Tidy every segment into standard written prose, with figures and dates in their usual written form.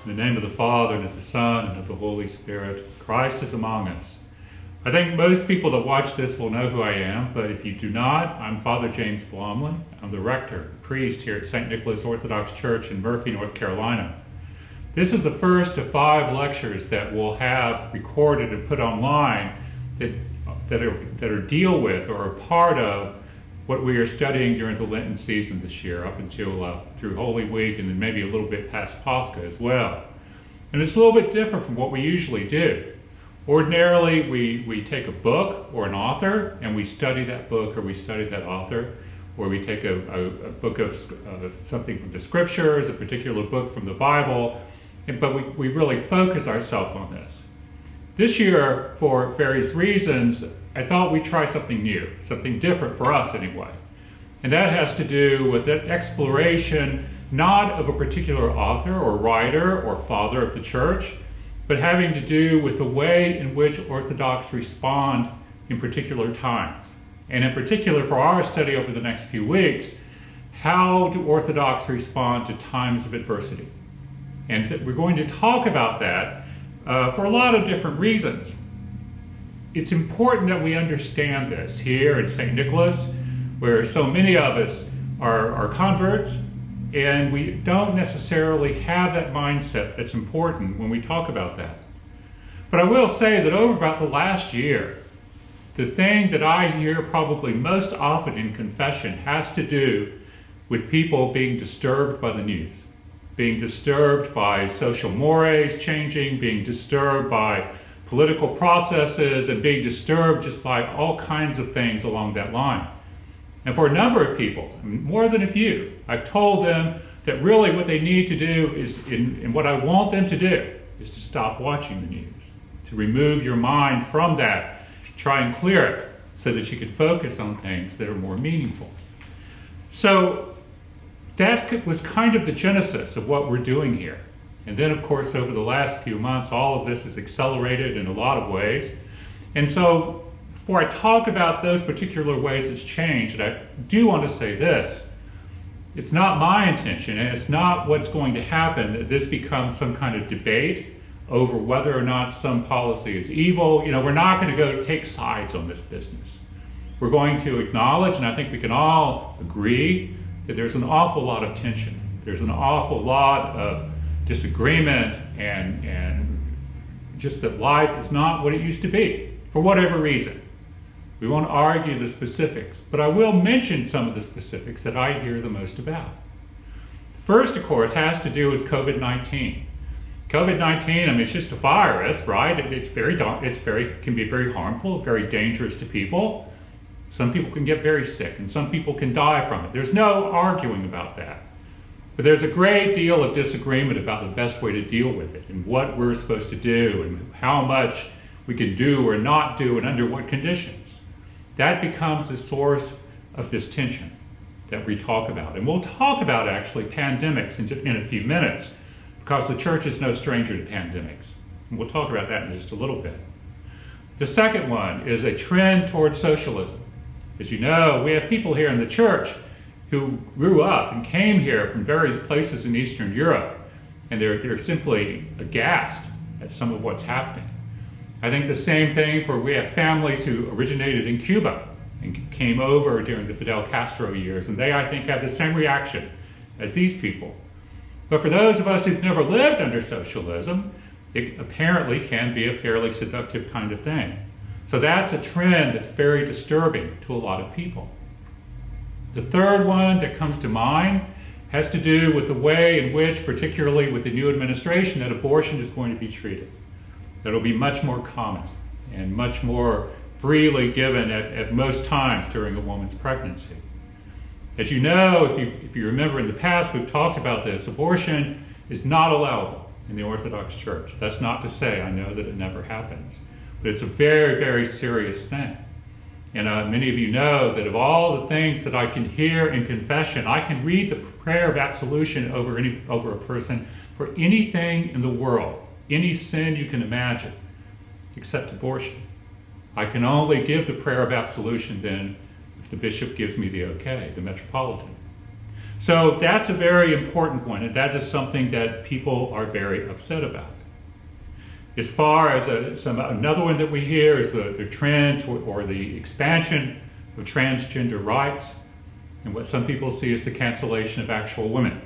In the name of the Father, and of the Son, and of the Holy Spirit, Christ is among us. I think most people that watch this will know who I am, but if you do not, I'm Father James Blomley. I'm the rector, priest here at St. Nicholas Orthodox Church in Murphy, North Carolina. This is the first of 5 lectures that we'll have recorded and put online that are deal with or are part of what we are studying during the Lenten season this year, up until through Holy Week, and then maybe a little bit past Pascha as well. And it's a little bit different from what we usually do. Ordinarily, we take a book or an author, and we study that book or we study that author, or we take a book of something from the Scriptures, a particular book from the Bible, but we really focus ourselves on this. This year, for various reasons, I thought we'd try something new, something different for us anyway. And that has to do with an exploration not of a particular author or writer or father of the church, but having to do with the way in which Orthodox respond in particular times. And in particular, for our study over the next few weeks, how do Orthodox respond to times of adversity? And we're going to talk about that for a lot of different reasons. It's important that we understand this here at St. Nicholas, where so many of us are converts, and we don't necessarily have that mindset that's important when we talk about that. But I will say that over about the last year, the thing that I hear probably most often in confession has to do with people being disturbed by the news, being disturbed by social mores changing, being disturbed by political processes, and being disturbed just by all kinds of things along that line. And for a number of people, more than a few, I've told them that really what they need to do is, and what I want them to do, is to stop watching the news, to remove your mind from that, try and clear it so that you can focus on things that are more meaningful. So that was kind of the genesis of what we're doing here. And then, of course, over the last few months, all of this is accelerated in a lot of ways. And so, before I talk about those particular ways it's changed, I do want to say this. It's not my intention, and it's not what's going to happen, that this becomes some kind of debate over whether or not some policy is evil. We're not going to go take sides on this business. We're going to acknowledge, and I think we can all agree, that there's an awful lot of tension. There's an awful lot of disagreement, and just that life is not what it used to be, for whatever reason. We won't argue the specifics, but I will mention some of the specifics that I hear the most about. First, of course, has to do with COVID-19. COVID-19, it's just a virus, right? It can be very harmful, very dangerous to people. Some people can get very sick, and some people can die from it. There's no arguing about that. But there's a great deal of disagreement about the best way to deal with it, and what we're supposed to do, and how much we can do or not do, and under what conditions. That becomes the source of this tension that we talk about. And we'll talk about, actually, pandemics in a few minutes, because the church is no stranger to pandemics. And we'll talk about that in just a little bit. The second one is a trend towards socialism. As you know, we have people here in the church who grew up and came here from various places in Eastern Europe, and they're simply aghast at some of what's happening. I think the same thing for, we have families who originated in Cuba and came over during the Fidel Castro years, and they, I think, have the same reaction as these people. But for those of us who've never lived under socialism, it apparently can be a fairly seductive kind of thing. So that's a trend that's very disturbing to a lot of people. The third one that comes to mind has to do with the way in which, particularly with the new administration, that abortion is going to be treated. That'll be much more common and much more freely given at most times during a woman's pregnancy. As you know, if you remember in the past, we've talked about this, abortion is not allowable in the Orthodox Church. That's not to say I know that it never happens, but it's a very, very serious thing. And many of you know that of all the things that I can hear in confession, I can read the prayer of absolution over a person for anything in the world, any sin you can imagine, except abortion. I can only give the prayer of absolution then if the bishop gives me the okay, the metropolitan. So that's a very important point, and that is something that people are very upset about. As far as another one that we hear is the trend or the expansion of transgender rights, and what some people see as the cancellation of actual women.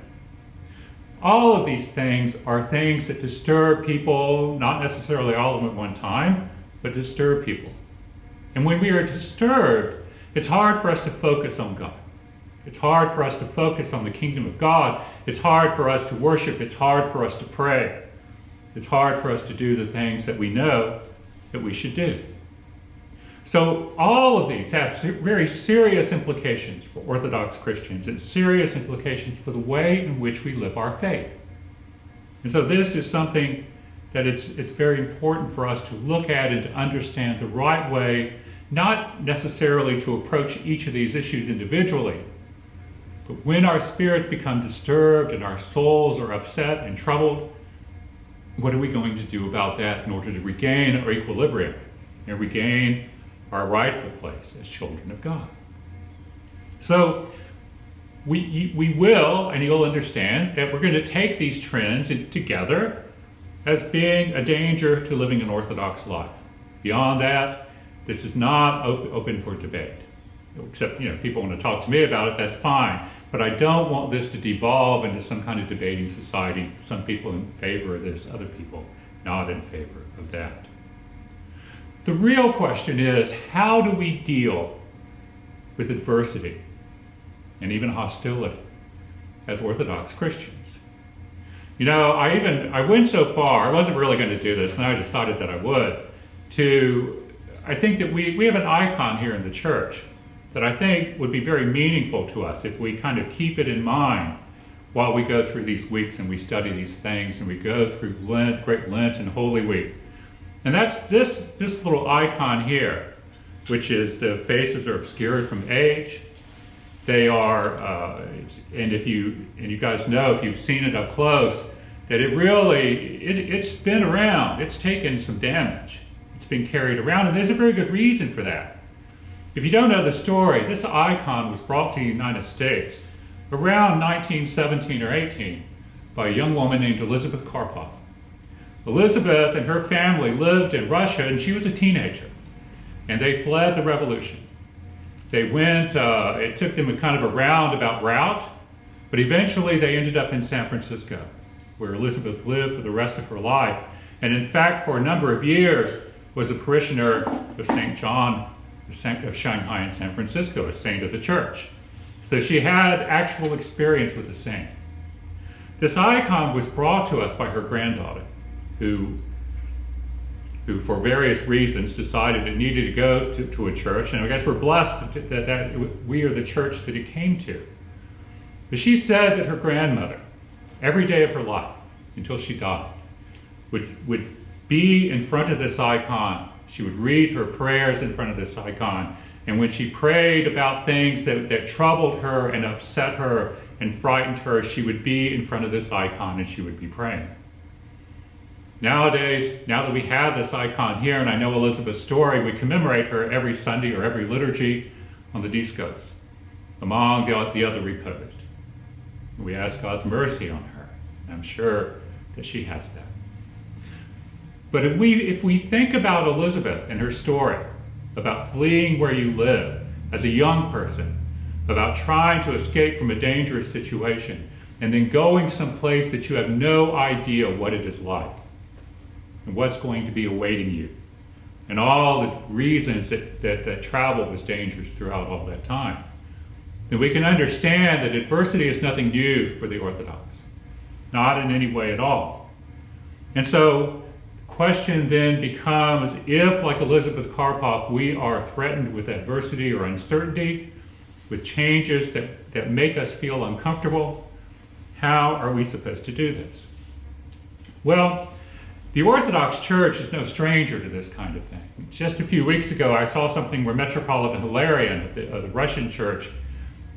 All of these things are things that disturb people, not necessarily all of them at one time, but disturb people. And when we are disturbed, it's hard for us to focus on God. It's hard for us to focus on the kingdom of God. It's hard for us to worship. It's hard for us to pray. It's hard for us to do the things that we know that we should do. So all of these have very serious implications for Orthodox Christians and serious implications for the way in which we live our faith. And so this is something that it's very important for us to look at and to understand the right way, not necessarily to approach each of these issues individually, but when our spirits become disturbed and our souls are upset and troubled, what are we going to do about that in order to regain our equilibrium and regain our rightful place as children of God? So we will, and you'll understand, that we're going to take these trends together as being a danger to living an Orthodox life. Beyond that, this is not open for debate. Except, people want to talk to me about it, that's fine. But I don't want this to devolve into some kind of debating society. Some people in favor of this, other people not in favor of that. The real question is, how do we deal with adversity and even hostility as Orthodox Christians? I went so far, I wasn't really going to do this, and I decided that I would, I think that we have an icon here in the church that I think would be very meaningful to us if we kind of keep it in mind while we go through these weeks and we study these things and we go through Lent, Great Lent, and Holy Week. And that's this little icon here, which is the faces are obscured from age. They are, and you guys know, if you've seen it up close, that it's been around. It's taken some damage. It's been carried around, and there's a very good reason for that. If you don't know the story, this icon was brought to the United States around 1917 or 18 by a young woman named Elizabeth Karpov. Elizabeth and her family lived in Russia, and she was a teenager, and they fled the revolution. They went, it took them a kind of a roundabout route, but eventually they ended up in San Francisco, where Elizabeth lived for the rest of her life, and in fact for a number of years was a parishioner of St. John of Shanghai in San Francisco, a saint of the church. So she had actual experience with the saint. This icon was brought to us by her granddaughter, who for various reasons decided it needed to go to a church, and I guess we're blessed that we are the church that it came to. But she said that her grandmother, every day of her life, until she died, would be in front of this icon. She would read her prayers in front of this icon, and when she prayed about things that troubled her and upset her and frightened her, she would be in front of this icon and she would be praying. Nowadays, now that we have this icon here, and I know Elizabeth's story, we commemorate her every Sunday or every liturgy on the discos, among the other reposed. We ask God's mercy on her. I'm sure that she has that. But if we think about Elizabeth and her story, about fleeing where you live as a young person, about trying to escape from a dangerous situation, and then going someplace that you have no idea what it is like, and what's going to be awaiting you, and all the reasons that travel was dangerous throughout all that time, then we can understand that adversity is nothing new for the Orthodox, not in any way at all. And so the question then becomes, if, like Elizabeth Karpov, we are threatened with adversity or uncertainty, with changes that make us feel uncomfortable, how are we supposed to do this? Well, the Orthodox Church is no stranger to this kind of thing. Just a few weeks ago, I saw something where Metropolitan Hilarion of the Russian Church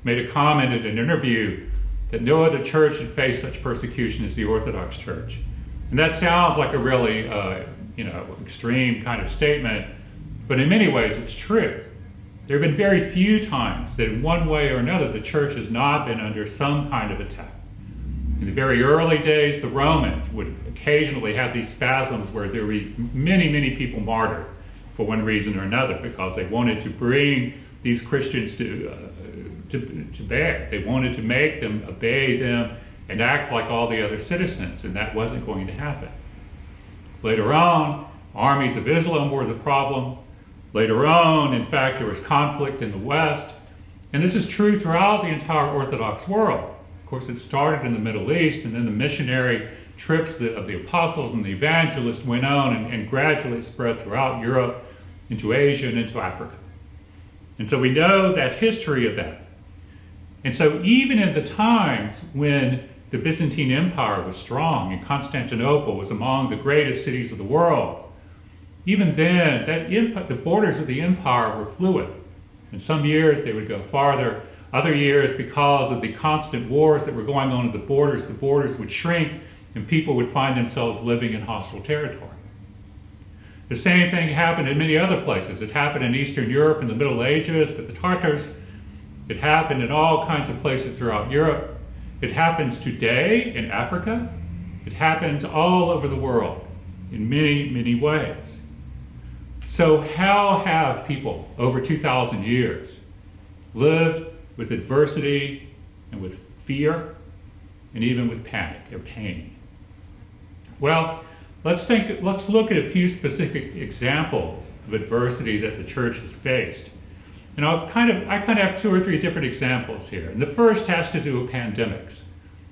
made a comment in an interview that no other church had faced such persecution as the Orthodox Church. And that sounds like a really, extreme kind of statement, but in many ways it's true. There have been very few times that in one way or another the church has not been under some kind of attack. In the very early days, the Romans would occasionally have these spasms where there would be many, many people martyred for one reason or another because they wanted to bring these Christians to bear. They wanted to make them obey them and act like all the other citizens, and that wasn't going to happen. Later on, armies of Islam were the problem. Later on, in fact, there was conflict in the West, and this is true throughout the entire Orthodox world. Of course, it started in the Middle East, and then the missionary trips of the apostles and the evangelists went on and gradually spread throughout Europe, into Asia, and into Africa. And so we know that history of that. And so even in the times when the Byzantine Empire was strong and Constantinople was among the greatest cities of the world, even then, the borders of the empire were fluid. In some years, they would go farther. Other years, because of the constant wars that were going on at the borders would shrink and people would find themselves living in hostile territory. The same thing happened in many other places. It happened in Eastern Europe in the Middle Ages with the Tartars. It happened in all kinds of places throughout Europe. It happens today in Africa. It happens all over the world in many, many ways. So how have people over 2,000 years lived with adversity and with fear and even with panic or pain? Well, let's look at a few specific examples of adversity that the church has faced. And I kind of have two or three different examples here. And the first has to do with pandemics,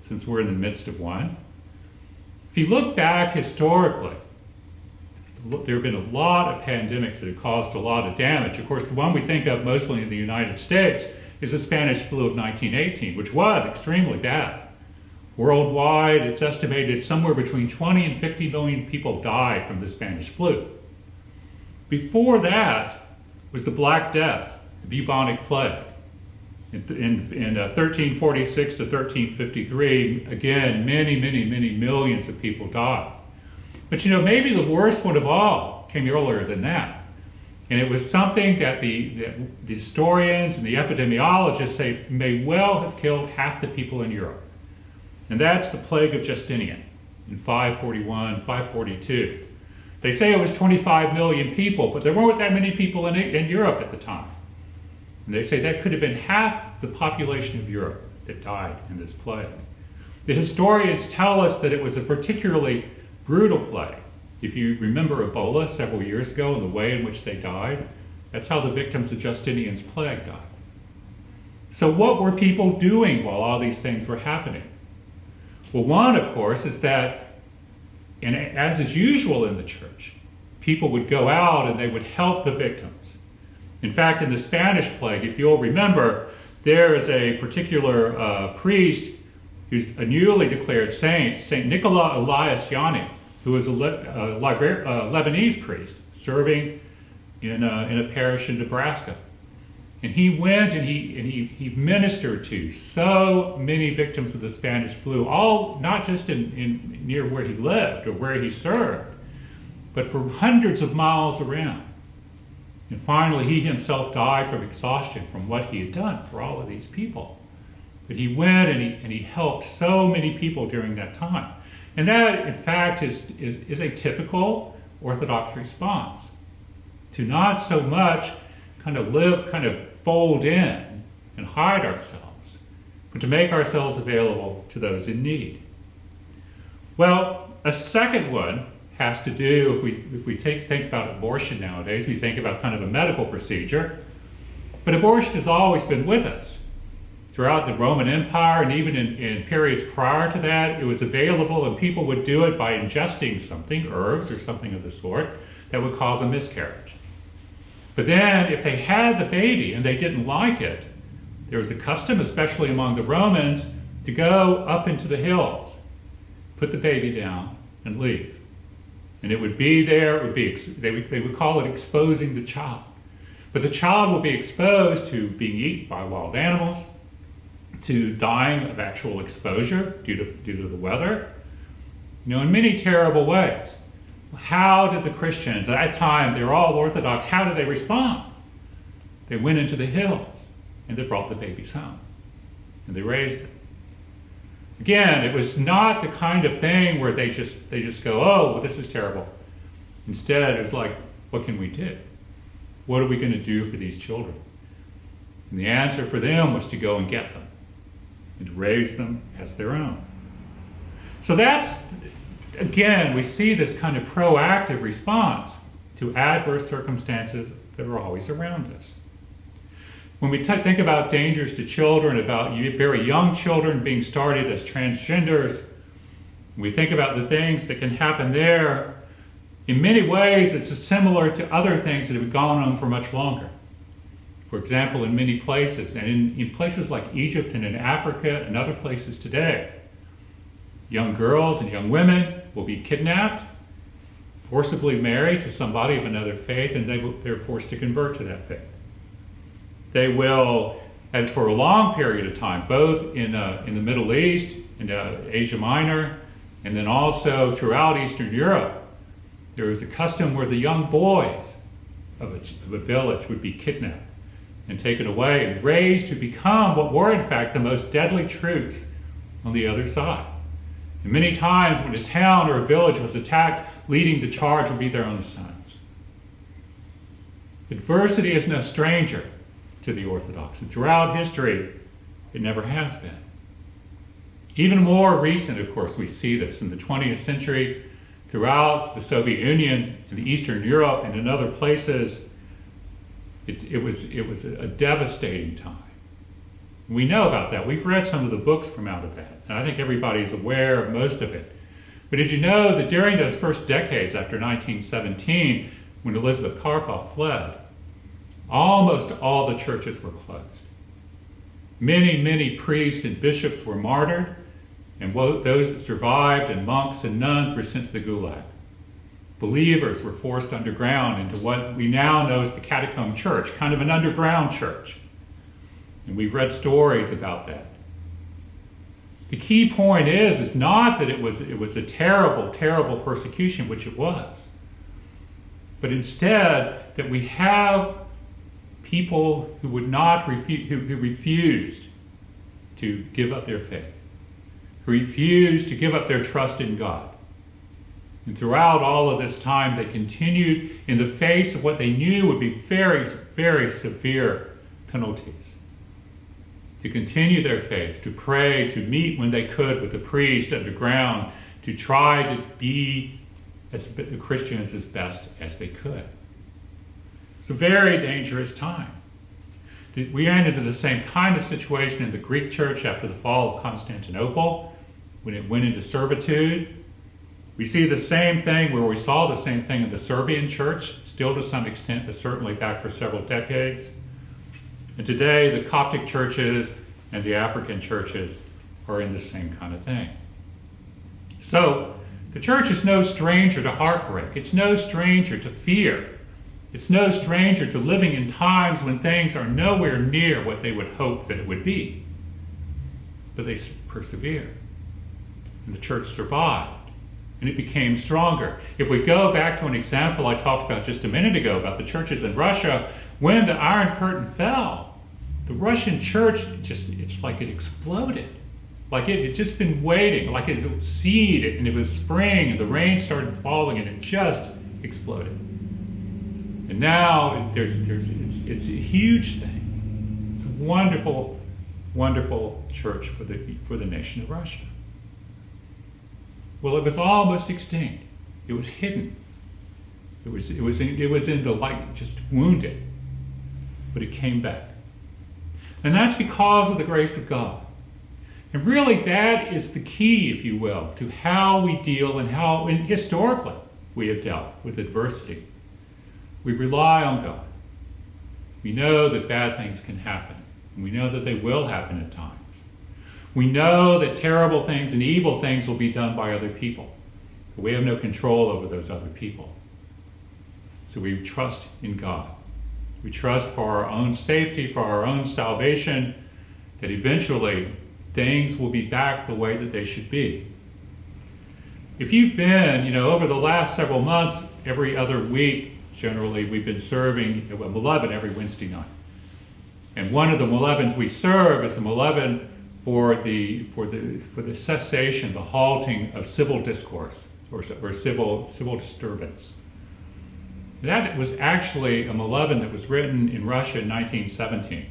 since we're in the midst of one. If you look back historically, there have been a lot of pandemics that have caused a lot of damage. Of course, the one we think of mostly in the United States is the Spanish flu of 1918, which was extremely bad. Worldwide, it's estimated somewhere between 20 and 50 million people died from the Spanish flu. Before that was the Black Death, the bubonic plague. In 1346 to 1353, again, many, many, many millions of people died. But maybe the worst one of all came earlier than that. And it was something that the historians and the epidemiologists say may well have killed half the people in Europe. And that's the plague of Justinian in 541, 542. They say it was 25 million people, but there weren't that many people in Europe at the time. And they say that could have been half the population of Europe that died in this plague. The historians tell us that it was a particularly brutal plague. If you remember Ebola several years ago and the way in which they died, that's how the victims of Justinian's plague died. So what were people doing while all these things were happening? Well, one, of course, is that, and as is usual in the church, people would go out and they would help the victims. In fact, in the Spanish plague, if you'll remember, there is a particular priest who's a newly declared saint, Saint Nicola Elias Yanni, who was a Lebanese priest serving in a parish in Nebraska. And he went and he ministered to so many victims of the Spanish flu, all not just in near where he lived or where he served, but for hundreds of miles around. And finally, he himself died from exhaustion from what he had done for all of these people. But he went and he helped so many people during that time. And that, in fact, is a typical Orthodox response. To not so much kind of fold in and hide ourselves, but to make ourselves available to those in need. Well, a second one has to do, if we think about abortion nowadays, we think about kind of a medical procedure, but abortion has always been with us. Throughout the Roman Empire and even in periods prior to that, it was available and people would do it by ingesting something, herbs or something of the sort, that would cause a miscarriage. But then if they had the baby and they didn't like it, there was a custom, especially among the Romans, to go up into the hills, put the baby down, and leave. And it would be there, they would call it exposing the child. But the child would be exposed to being eaten by wild animals, to dying of actual exposure due to the weather, in many terrible ways. How did the Christians, at that time, they were all Orthodox, how did they respond? They went into the hills and they brought the babies home and they raised them. Again, it was not the kind of thing where they just go, oh, well, this is terrible. Instead, it was like, what can we do? What are we going to do for these children? And the answer for them was to go and get them and to raise them as their own. So that's, again, we see this kind of proactive response to adverse circumstances that are always around us. When we think about dangers to children, about very young children being started as transgenders, we think about the things that can happen there. In many ways, it's similar to other things that have gone on for much longer. For example, in many places, and in places like Egypt and in Africa and other places today, young girls and young women will be kidnapped, forcibly married to somebody of another faith, and they're forced to convert to that faith. They will, and for a long period of time, both in the Middle East, in Asia Minor, and then also throughout Eastern Europe, there was a custom where the young boys of a village would be kidnapped and taken away and raised to become what were in fact the most deadly troops on the other side. And many times when a town or a village was attacked, leading the charge would be their own sons. Adversity is no stranger to the Orthodox, and throughout history, it never has been. Even more recent, of course, we see this in the 20th century, throughout the Soviet Union, in Eastern Europe, and in other places. It was a devastating time. We know about that. We've read some of the books from out of that, and I think everybody is aware of most of it. But did you know that during those first decades after 1917, when Elizabeth Karpov fled, almost all the churches were closed. Many, many priests and bishops were martyred, and those that survived, and monks and nuns, were sent to the Gulag. Believers were forced underground into what we now know as the catacomb church, kind of an underground church. And we've read stories about that. The key point is not that it was a terrible, terrible persecution, which it was, but instead that we have people who would not who refused to give up their faith, who refused to give up their trust in God. And throughout all of this time, they continued in the face of what they knew would be very, very severe penalties, to continue their faith, to pray, to meet when they could with the priest underground, to try to be the Christians as best as they could. It's a very dangerous time. We ran into the same kind of situation in the Greek church after the fall of Constantinople, when it went into servitude. We see the same thing, where we saw the same thing in the Serbian church, still to some extent, but certainly back for several decades. And today, the Coptic churches and the African churches are in the same kind of thing. So, the church is no stranger to heartbreak. It's no stranger to fear. It's no stranger to living in times when things are nowhere near what they would hope that it would be. But they persevere. And the church survived. And it became stronger. If we go back to an example I talked about just a minute ago about the churches in Russia, when the Iron Curtain fell, the Russian church it's like it exploded. Like it had just been waiting, like it was seed, and it was spring, and the rain started falling, and it just exploded. And now it's a huge thing. It's a wonderful, wonderful church for the nation of Russia. Well, it was almost extinct. It was hidden. It was in the light, just wounded. But it came back. And that's because of the grace of God. And really that is the key, if you will, to how we deal and historically we have dealt with adversity. We rely on God. We know that bad things can happen. And we know that they will happen at times. We know that terrible things and evil things will be done by other people. But we have no control over those other people. So we trust in God. We trust for our own safety, for our own salvation, that eventually things will be back the way that they should be. If you've been, over the last several months, every other week, generally, we've been serving at 11 every Wednesday night. And one of the Molevins we serve is the Molevin for the cessation, the halting of civil discourse or civil disturbance. That was actually a Molevin that was written in Russia in 1917.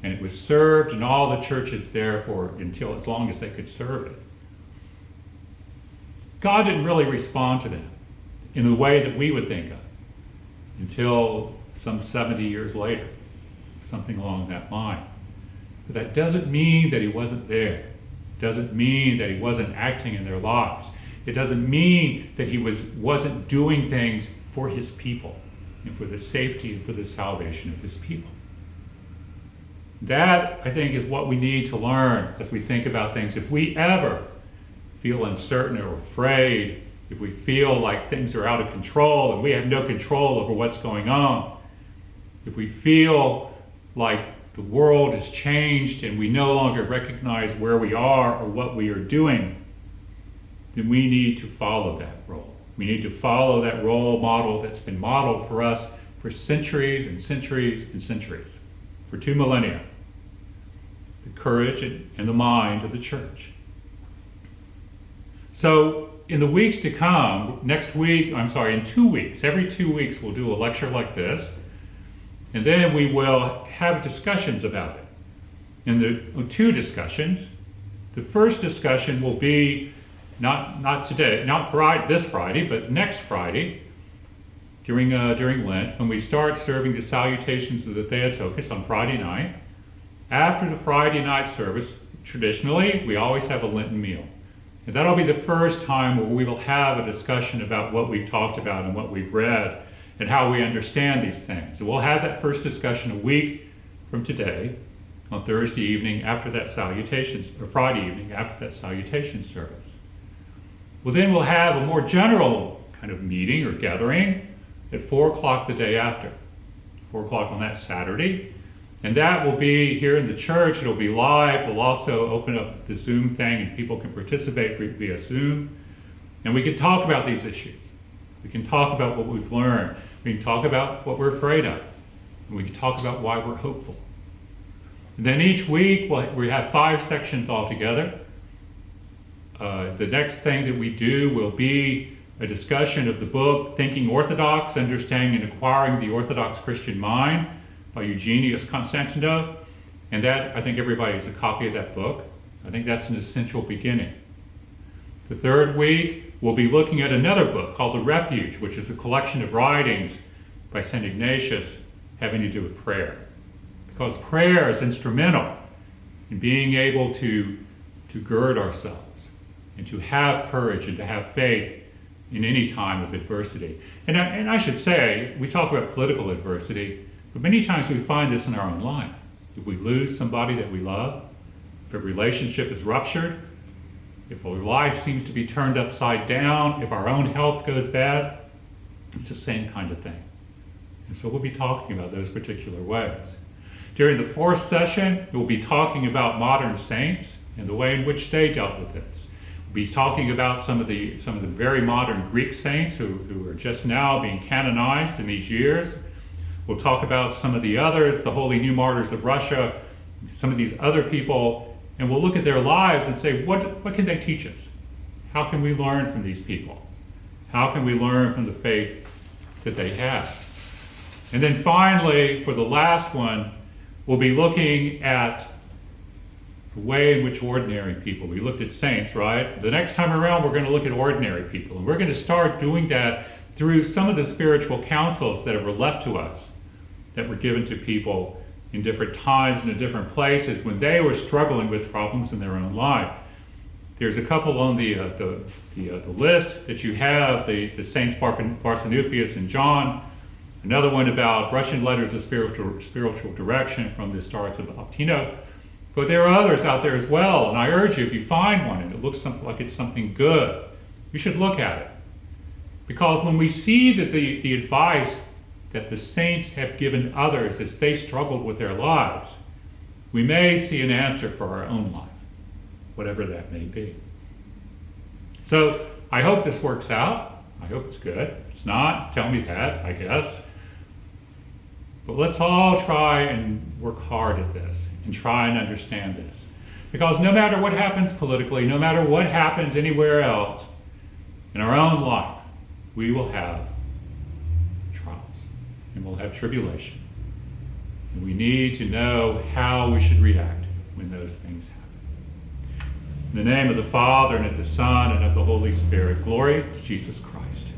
And it was served in all the churches there until as long as they could serve it. God didn't really respond to them in the way that we would think of until some 70 years later, something along that line. But that doesn't mean that he wasn't there. It doesn't mean that he wasn't acting in their lives. It doesn't mean that he wasn't doing things for his people and for the safety and for the salvation of his people. That, I think, is what we need to learn as we think about things. If we ever feel uncertain or afraid, if we feel like things are out of control and we have no control over what's going on, if we feel like the world has changed and we no longer recognize where we are or what we are doing, then we need to follow that role. We need to follow that role model that's been modeled for us for centuries and centuries and centuries, for 2 millennia. The courage and the mind of the church. So in the weeks to come, in 2 weeks, every 2 weeks we'll do a lecture like this, and then we will have discussions about it. And the 2 discussions, the first discussion will be not today, this Friday, but next Friday, during Lent, when we start serving the salutations of the Theotokos on Friday night. After the Friday night service, traditionally, we always have a Lenten meal. And that'll be the first time where we will have a discussion about what we've talked about and what we've read and how we understand these things. So we'll have that first discussion a week from today, on Thursday evening after that salutations, or Friday evening after that salutation service. Well, then we'll have a more general kind of meeting or gathering at 4 o'clock the day after, 4 o'clock on that Saturday. And that will be here in the church. It'll be live. We'll also open up the Zoom thing and people can participate via Zoom. And we can talk about these issues. We can talk about what we've learned. We can talk about what we're afraid of. And we can talk about why we're hopeful. And then each week we have 5 sections altogether. The next thing that we do will be a discussion of the book Thinking Orthodox, Understanding and Acquiring the Orthodox Christian Mind by Eugenius Constantino. And that, I think everybody has a copy of that book. I think that's an essential beginning. The third week, we'll be looking at another book called The Refuge, which is a collection of writings by St. Ignatius having to do with prayer. Because prayer is instrumental in being able to gird ourselves and to have courage and to have faith in any time of adversity. And I should say, we talk about political adversity, but many times we find this in our own life. If we lose somebody that we love, if a relationship is ruptured, if our life seems to be turned upside down, if our own health goes bad, it's the same kind of thing. And so we'll be talking about those particular ways. During the 4th session, we'll be talking about modern saints and the way in which they dealt with this. We'll be talking about some of the very modern Greek saints who are just now being canonized in these years. We'll talk about some of the others, the Holy New Martyrs of Russia, some of these other people, and we'll look at their lives and say, what can they teach us? How can we learn from these people? How can we learn from the faith that they have? And then finally, for the last one, we'll be looking at the way in which ordinary people, we looked at saints, right? The next time around, we're going to look at ordinary people, and we're going to start doing that through some of the spiritual counsels that were left to us, that were given to people in different times and in different places when they were struggling with problems in their own life. There's a couple on the list that you have, the Saints Barsanuphius and John, another one about Russian letters of spiritual direction from the Stars of Optino. But there are others out there as well, and I urge you, if you find one and it looks like it's something good, you should look at it. Because when we see that the advice that the saints have given others as they struggled with their lives, we may see an answer for our own life, whatever that may be. So I hope this works out. I hope it's good. If it's not, tell me that, I guess. But let's all try and work hard at this and try and understand this. Because no matter what happens politically, no matter what happens anywhere else, in our own life, we will have trials and we'll have tribulation. And we need to know how we should react when those things happen. In the name of the Father, and of the Son, and of the Holy Spirit, glory to Jesus Christ.